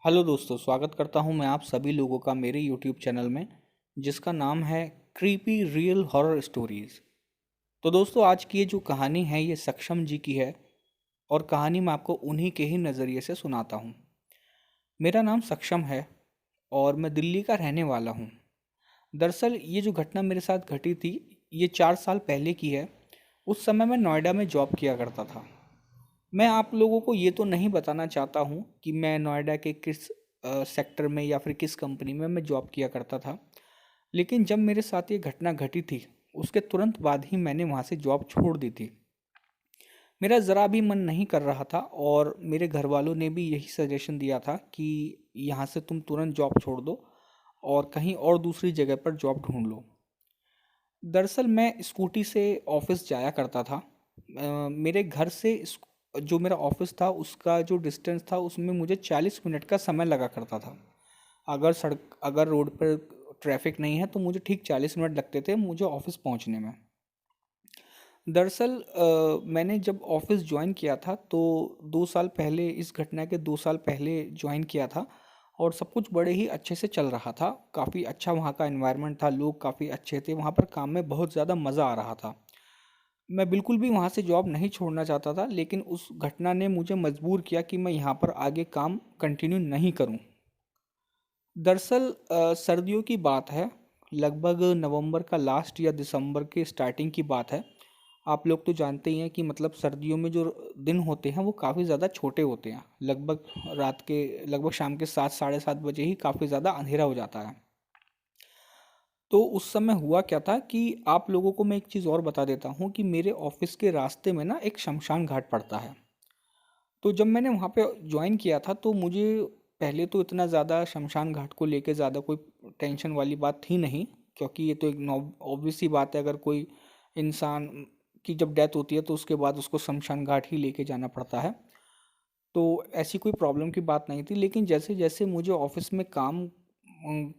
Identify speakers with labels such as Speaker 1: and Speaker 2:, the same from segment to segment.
Speaker 1: Hello दोस्तों, स्वागत करता हूं मैं आप सभी लोगों का मेरे यूट्यूब चैनल में जिसका नाम है क्रीपी रियल हॉरर स्टोरीज़। तो दोस्तों, आज की ये जो कहानी है ये सक्षम जी की है और कहानी मैं आपको उन्हीं के ही नज़रिए से सुनाता हूँ। मेरा नाम सक्षम है और मैं दिल्ली का रहने वाला हूँ। दरअसल ये जो घटना मेरे साथ घटी थी ये 4 साल पहले की है। उस समय मैं नोएडा में जॉब किया करता था। मैं आप लोगों को ये तो नहीं बताना चाहता हूँ कि मैं नोएडा के किस सेक्टर में या फिर किस कंपनी में मैं जॉब किया करता था। लेकिन जब मेरे साथ ये घटना घटी थी उसके तुरंत बाद ही मैंने वहाँ से जॉब छोड़ दी थी। मेरा ज़रा भी मन नहीं कर रहा था और मेरे घर वालों ने भी यही सजेशन दिया था कि यहाँ से तुम तुरंत जॉब छोड़ दो और कहीं और दूसरी जगह पर जॉब ढूंढ लो। दरअसल मैं स्कूटी से ऑफिस जाया करता था। मेरे घर से जो मेरा ऑफिस था उसका जो डिस्टेंस था उसमें मुझे 40 मिनट का समय लगा करता था। अगर रोड पर ट्रैफिक नहीं है तो मुझे ठीक 40 मिनट लगते थे मुझे ऑफिस पहुंचने में। दरअसल मैंने जब ऑफिस ज्वाइन किया था तो 2 साल पहले, इस घटना के 2 साल पहले ज्वाइन किया था और सब कुछ बड़े ही अच्छे से चल रहा था। काफ़ी अच्छा वहाँ का एनवायरनमेंट था, लोग काफ़ी अच्छे थे, वहाँ पर काम में बहुत ज़्यादा मज़ा आ रहा था। मैं बिल्कुल भी वहाँ से जॉब नहीं छोड़ना चाहता था, लेकिन उस घटना ने मुझे मजबूर किया कि मैं यहाँ पर आगे काम कंटिन्यू नहीं करूँ। दरअसल सर्दियों की बात है, लगभग नवंबर का लास्ट या दिसंबर के स्टार्टिंग की बात है। आप लोग तो जानते ही हैं कि मतलब सर्दियों में जो दिन होते हैं वो काफ़ी ज़्यादा छोटे होते हैं। लगभग शाम के 7 साढ़े 7 बजे ही काफ़ी ज़्यादा अंधेरा हो जाता है। तो उस समय हुआ क्या था कि आप लोगों को मैं एक चीज़ और बता देता हूँ कि मेरे ऑफिस के रास्ते में ना एक शमशान घाट पड़ता है। तो जब मैंने वहाँ पे ज्वाइन किया था तो मुझे पहले तो इतना ज़्यादा शमशान घाट को लेके ज़्यादा कोई टेंशन वाली बात थी नहीं, क्योंकि ये तो एक ऑब्वियस सी बात है, अगर कोई इंसान की जब डेथ होती है तो उसके बाद उसको शमशान घाट ही लेके जाना पड़ता है। तो ऐसी कोई प्रॉब्लम की बात नहीं थी। लेकिन जैसे जैसे मुझे ऑफिस में काम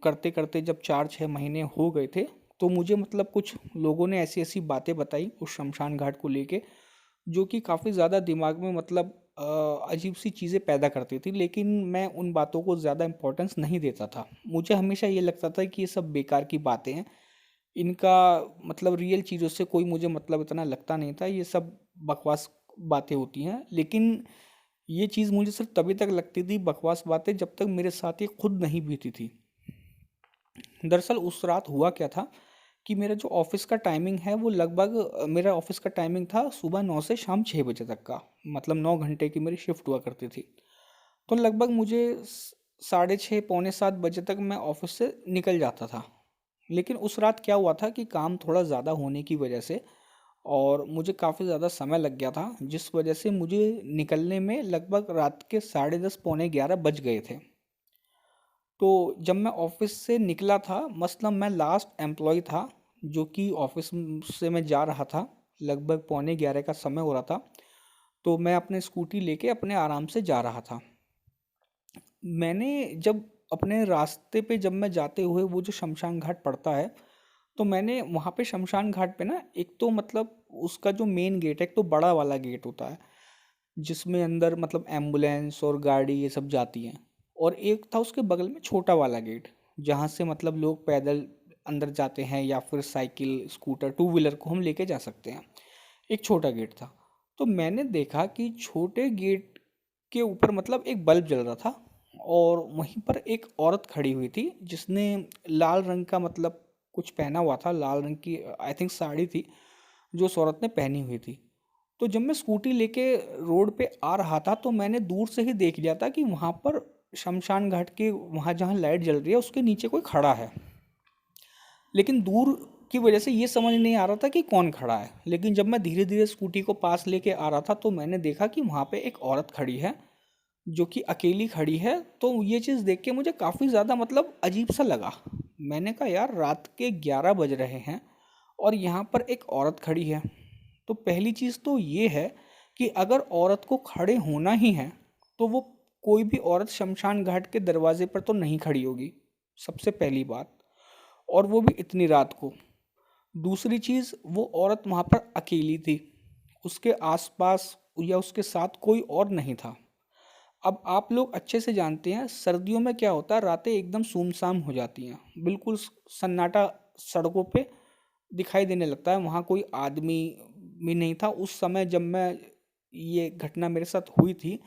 Speaker 1: करते करते जब 4 6 महीने हो गए थे तो मुझे मतलब कुछ लोगों ने ऐसी ऐसी बातें बताई उस शमशान घाट को लेके, जो कि काफ़ी ज़्यादा दिमाग में मतलब अजीब सी चीज़ें पैदा करती थी। लेकिन मैं उन बातों को ज़्यादा इम्पोर्टेंस नहीं देता था। मुझे हमेशा ये लगता था कि ये सब बेकार की बातें हैं, इनका मतलब रियल चीज़ों से कोई मुझे मतलब इतना लगता नहीं था, ये सब बकवास बातें होती हैं। लेकिन ये चीज़ मुझे सिर्फ तभी तक लगती थी बकवास बातें जब तक मेरे साथ ये खुद नहीं बीती थी। दरअसल उस रात हुआ क्या था कि मेरा जो ऑफिस का टाइमिंग है वो लगभग मेरा ऑफिस का टाइमिंग था सुबह 9 से शाम 6 बजे तक का, मतलब 9 घंटे की मेरी शिफ्ट हुआ करती थी। तो लगभग मुझे साढ़े 6 पौने 7 बजे तक मैं ऑफिस से निकल जाता था। लेकिन उस रात क्या हुआ था कि काम थोड़ा ज़्यादा होने की वजह से और मुझे काफ़ी ज़्यादा समय लग गया था, जिस वजह से मुझे निकलने में लगभग रात के 10:30 पौने 11 बज गए थे। तो जब मैं ऑफिस से निकला था, मतलब मैं लास्ट एम्प्लॉय था जो कि ऑफिस से मैं जा रहा था, लगभग पौने 11 का समय हो रहा था। तो मैं अपने स्कूटी लेके अपने आराम से जा रहा था। मैंने जब अपने रास्ते पे जब मैं जाते हुए वो जो शमशान घाट पड़ता है, तो मैंने वहाँ पे शमशान घाट पे ना एक तो मतलब उसका जो मेन गेट है, एक तो बड़ा वाला गेट होता है जिसमें अंदर मतलब एम्बुलेंस और गाड़ी ये सब जाती हैं, और एक था उसके बगल में छोटा वाला गेट जहाँ से मतलब लोग पैदल अंदर जाते हैं या फिर साइकिल स्कूटर टू व्हीलर को हम लेके जा सकते हैं। एक छोटा गेट था। तो मैंने देखा कि छोटे गेट के ऊपर मतलब एक बल्ब जल रहा था और वहीं पर एक औरत खड़ी हुई थी जिसने लाल रंग का मतलब कुछ पहना हुआ था, लाल रंग की आई थिंक साड़ी थी जो उस औरत ने पहनी हुई थी। तो जब मैं स्कूटी लेके रोड पे आ रहा था तो मैंने दूर से ही देख लिया था कि वहाँ पर शमशान घाट के वहाँ जहाँ लाइट जल रही है उसके नीचे कोई खड़ा है। लेकिन दूर की वजह से ये समझ नहीं आ रहा था कि कौन खड़ा है। लेकिन जब मैं धीरे धीरे स्कूटी को पास लेके आ रहा था तो मैंने देखा कि वहाँ पे एक औरत खड़ी है जो कि अकेली खड़ी है। तो ये चीज़ देख के मुझे काफ़ी ज़्यादा मतलब अजीब सा लगा। मैंने कहा यार, रात के 11 बज रहे हैं और यहाँ पर एक औरत खड़ी है। तो पहली चीज़ तो ये है कि अगर औरत को खड़े होना ही है तो वो कोई भी औरत शमशान घाट के दरवाजे पर तो नहीं खड़ी होगी, सबसे पहली बात, और वो भी इतनी रात को। दूसरी चीज़, वो औरत वहाँ पर अकेली थी, उसके आसपास या उसके साथ कोई और नहीं था। अब आप लोग अच्छे से जानते हैं सर्दियों में क्या होता है, रातें एकदम सुनसान हो जाती हैं, बिल्कुल सन्नाटा सड़कों पे दिखाई देने लगता है। वहाँ कोई आदमी भी नहीं था उस समय जब मैं ये घटना मेरे साथ हुई थी।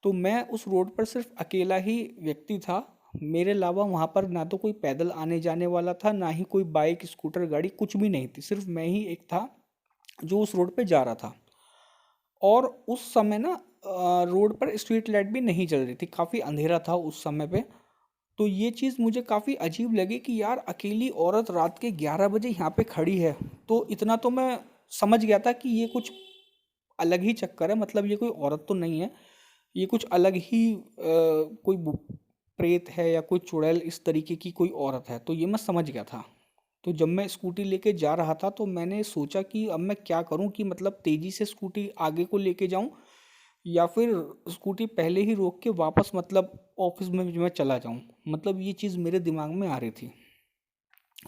Speaker 1: तो मैं उस रोड पर सिर्फ अकेला ही व्यक्ति था। मेरे अलावा वहाँ पर ना तो कोई पैदल आने जाने वाला था, ना ही कोई बाइक स्कूटर गाड़ी, कुछ भी नहीं थी। सिर्फ मैं ही एक था जो उस रोड पे जा रहा था। और उस समय ना रोड पर स्ट्रीट लाइट भी नहीं जल रही थी, काफ़ी अंधेरा था उस समय पे। तो ये चीज़ मुझे काफ़ी अजीब लगी कि यार अकेली औरत रात के 11 बजे यहाँ पे खड़ी है। तो इतना तो मैं समझ गया था कि ये कुछ अलग ही चक्कर है, मतलब ये कोई औरत तो नहीं है, ये कुछ अलग ही कोई प्रेत है या कोई चुड़ैल इस तरीके की कोई औरत है। तो ये मैं समझ गया था। तो जब मैं स्कूटी लेके जा रहा था तो मैंने सोचा कि अब मैं क्या करूं, कि मतलब तेज़ी से स्कूटी आगे को लेके जाऊं या फिर स्कूटी पहले ही रोक के वापस मतलब ऑफिस में जो मैं चला जाऊं। मतलब ये चीज़ मेरे दिमाग में आ रही थी।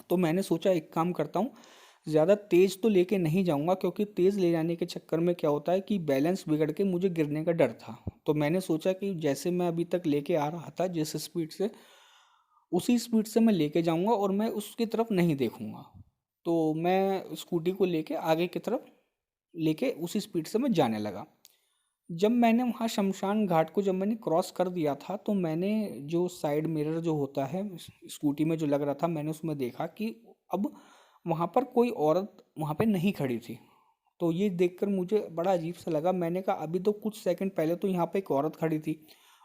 Speaker 1: तो मैंने सोचा एक काम करता हूँ, ज़्यादा तेज़ तो लेके नहीं जाऊँगा, क्योंकि तेज़ ले जाने के चक्कर में क्या होता है कि बैलेंस बिगड़ के मुझे गिरने का डर था। तो मैंने सोचा कि जैसे मैं अभी तक लेके आ रहा था जिस स्पीड से, उसी स्पीड से मैं लेके जाऊँगा और मैं उसकी तरफ नहीं देखूँगा। तो मैं स्कूटी को लेके आगे की तरफ लेके उसी स्पीड से मैं जाने लगा। जब मैंने वहाँ शमशान घाट को जब मैंने क्रॉस कर दिया था तो मैंने जो साइड मिरर जो होता है स्कूटी में जो लग रहा था, मैंने उसमें देखा कि अब वहाँ पर कोई औरत वहाँ पे नहीं खड़ी थी। तो ये देखकर मुझे बड़ा अजीब सा लगा। मैंने कहा अभी तो कुछ सेकंड पहले तो यहाँ पे एक औरत खड़ी थी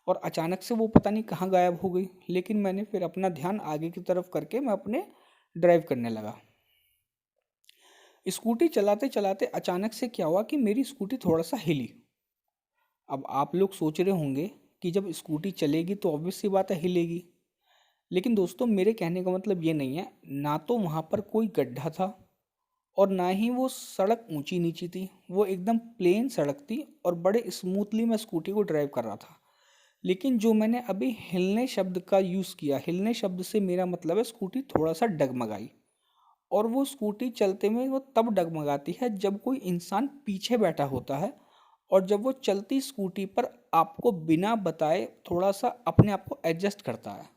Speaker 1: और अचानक से वो पता नहीं कहाँ गायब हो गई। लेकिन मैंने फिर अपना ध्यान आगे की तरफ करके मैं अपने ड्राइव करने लगा। स्कूटी चलाते चलाते अचानक से क्या हुआ कि मेरी स्कूटी थोड़ा सा हिली। अब आप लोग सोच रहे होंगे कि जब स्कूटी चलेगी तो ऑब्वियस सी बात है हिलेगी। लेकिन दोस्तों मेरे कहने का मतलब ये नहीं है, ना तो वहाँ पर कोई गड्ढा था और ना ही वो सड़क ऊंची नीची थी। वो एकदम प्लेन सड़क थी और बड़े स्मूथली मैं स्कूटी को ड्राइव कर रहा था। लेकिन जो मैंने अभी हिलने शब्द का यूज़ किया, हिलने शब्द से मेरा मतलब है स्कूटी थोड़ा सा डगमगाई। और वो स्कूटी चलते में वो तब डगमगाती है जब कोई इंसान पीछे बैठा होता है और जब वो चलती स्कूटी पर आपको बिना बताए थोड़ा सा अपने आप को एडजस्ट करता है।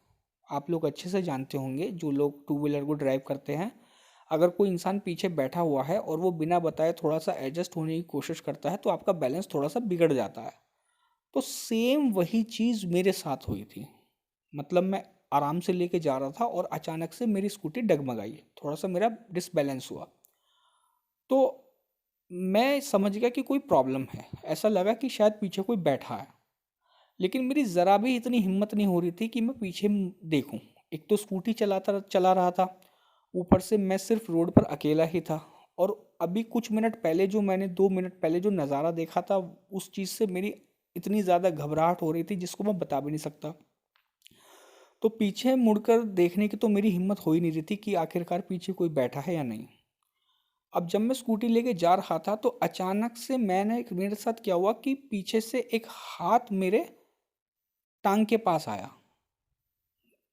Speaker 1: आप लोग अच्छे से जानते होंगे जो लोग टू व्हीलर को ड्राइव करते हैं, अगर कोई इंसान पीछे बैठा हुआ है और वो बिना बताए थोड़ा सा एडजस्ट होने की कोशिश करता है तो आपका बैलेंस थोड़ा सा बिगड़ जाता है। तो सेम वही चीज़ मेरे साथ हुई थी। मतलब मैं आराम से लेके जा रहा था और अचानक से मेरी स्कूटी डगमगाई, थोड़ा सा मेरा डिसबैलेंस हुआ। तो मैं समझ गया कि कोई प्रॉब्लम है, ऐसा लगा कि शायद पीछे कोई बैठा है। लेकिन मेरी ज़रा भी इतनी हिम्मत नहीं हो रही थी कि मैं पीछे देखूं। एक तो स्कूटी चला रहा था, ऊपर से मैं सिर्फ रोड पर अकेला ही था। और अभी कुछ मिनट पहले जो मैंने 2 मिनट पहले जो नज़ारा देखा था, उस चीज़ से मेरी इतनी ज़्यादा घबराहट हो रही थी जिसको मैं बता भी नहीं सकता। तो पीछे मुड़कर देखने की तो मेरी हिम्मत हो ही नहीं रही थी कि आखिरकार पीछे कोई बैठा है या नहीं। अब जब मैं स्कूटी लेके जा रहा था तो अचानक से मेरे साथ क्या हुआ कि पीछे से एक हाथ मेरे टांग के पास आया।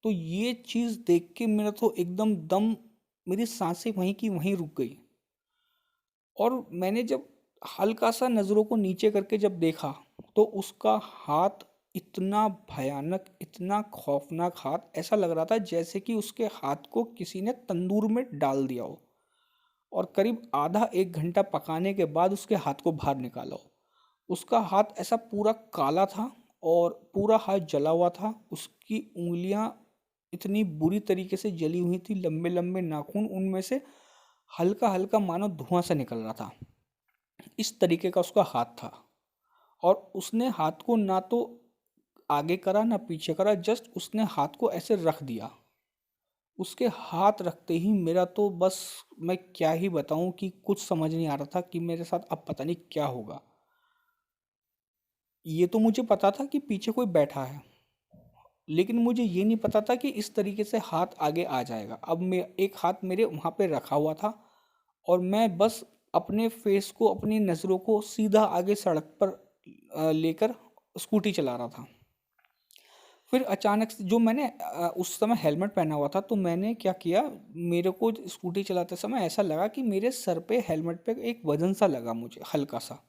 Speaker 1: तो ये चीज़ देख के मेरा तो एकदम दम, मेरी सांसें वहीं की वहीं रुक गई। और मैंने जब हल्का सा नज़रों को नीचे करके जब देखा तो उसका हाथ इतना भयानक, इतना खौफनाक हाथ, ऐसा लग रहा था जैसे कि उसके हाथ को किसी ने तंदूर में डाल दिया हो और करीब आधा एक घंटा पकाने के बाद उसके हाथ को बाहर निकाला हो। उसका हाथ ऐसा पूरा काला था और पूरा हाथ जला हुआ था। उसकी उंगलियां इतनी बुरी तरीके से जली हुई थी, लंबे लंबे नाखून, उनमें से हल्का हल्का मानो धुआं सा निकल रहा था। इस तरीके का उसका हाथ था। और उसने हाथ को ना तो आगे करा ना पीछे करा, जस्ट उसने हाथ को ऐसे रख दिया। उसके हाथ रखते ही मेरा तो बस, मैं क्या ही बताऊं कि कुछ समझ नहीं आ रहा था कि मेरे साथ अब पता नहीं क्या होगा। ये तो मुझे पता था कि पीछे कोई बैठा है, लेकिन मुझे ये नहीं पता था कि इस तरीके से हाथ आगे आ जाएगा। अब मैं एक हाथ मेरे वहाँ पे रखा हुआ था और मैं बस अपने फेस को, अपनी नज़रों को सीधा आगे सड़क पर लेकर स्कूटी चला रहा था। फिर अचानक से जो मैंने उस समय हेलमेट पहना हुआ था, तो मैंने क्या किया, मेरे को स्कूटी चलाते समय ऐसा लगा कि मेरे सर पे हेलमेट पे एक वजन सा लगा मुझे, हल्का सा।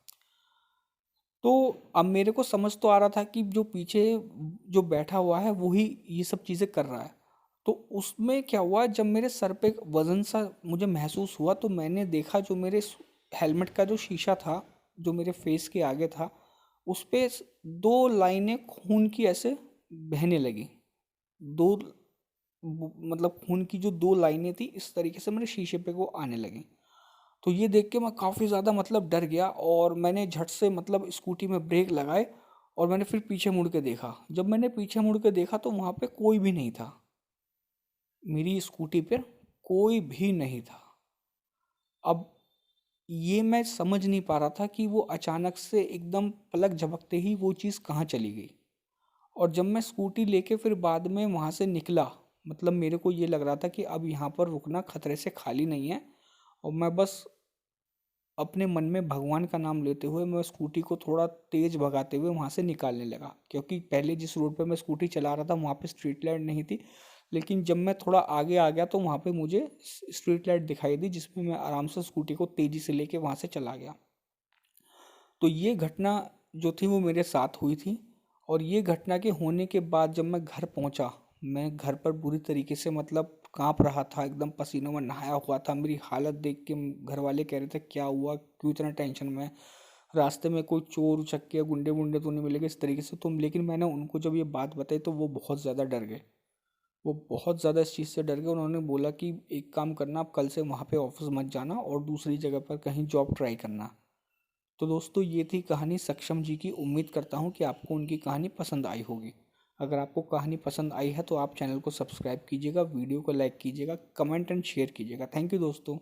Speaker 1: तो अब मेरे को समझ तो आ रहा था कि जो पीछे जो बैठा हुआ है वही ये सब चीज़ें कर रहा है। तो उसमें क्या हुआ, जब मेरे सर पे एक वजन सा मुझे महसूस हुआ तो मैंने देखा जो मेरे हेलमेट का जो शीशा था, जो मेरे फेस के आगे था, उस पे दो लाइनें खून की ऐसे बहने लगी। दो मतलब खून की जो दो लाइनें थी इस तरीके से मेरे शीशे पे वो आने लगी। तो ये देख के मैं काफ़ी ज़्यादा मतलब डर गया और मैंने झट से मतलब स्कूटी में ब्रेक लगाए और मैंने फिर पीछे मुड़ के देखा। जब मैंने पीछे मुड़ के देखा तो वहाँ पे कोई भी नहीं था, मेरी स्कूटी पर कोई भी नहीं था। अब ये मैं समझ नहीं पा रहा था कि वो अचानक से एकदम पलक झपकते ही वो चीज़ कहाँ चली गई। और जब मैं स्कूटी लेके फिर बाद में वहाँ से निकला, मतलब मेरे को ये लग रहा था कि अब यहाँ पर रुकना खतरे से खाली नहीं है। और मैं बस अपने मन में भगवान का नाम लेते हुए मैं स्कूटी को थोड़ा तेज भगाते हुए वहाँ से निकालने लगा, क्योंकि पहले जिस रोड पे मैं स्कूटी चला रहा था वहाँ पे स्ट्रीट लाइट नहीं थी। लेकिन जब मैं थोड़ा आगे आ गया तो वहाँ पे मुझे स्ट्रीट लाइट दिखाई दी, जिसमें मैं आराम से स्कूटी को तेज़ी से लेके वहाँ से चला गया। तो ये घटना जो थी वो मेरे साथ हुई थी। और ये घटना के होने के बाद जब मैं घर पहुंचा, मैं घर पर बुरी तरीके से मतलब कांप रहा था, एकदम पसीनों में नहाया हुआ था। मेरी हालत देख के घर वाले कह रहे थे क्या हुआ, क्यों इतना टेंशन में है? रास्ते में कोई चोर उचक्के या गुंडे वुंडे तो नहीं मिलेंगे इस तरीके से तुम? लेकिन मैंने उनको जब ये बात बताई तो वो बहुत ज़्यादा डर गए। वो बहुत ज़्यादा इस चीज़ से डर गए। उन्होंने बोला कि एक काम करना, आप कल से वहाँ पे ऑफिस मत जाना और दूसरी जगह पर कहीं जॉब ट्राई करना। तो दोस्तों ये थी कहानी सक्षम जी की। उम्मीद करता हूँ कि आपको उनकी कहानी पसंद आई होगी। अगर आपको कहानी पसंद आई है तो आप चैनल को सब्सक्राइब कीजिएगा, वीडियो को लाइक कीजिएगा, कमेंट एंड शेयर कीजिएगा। थैंक यू दोस्तों।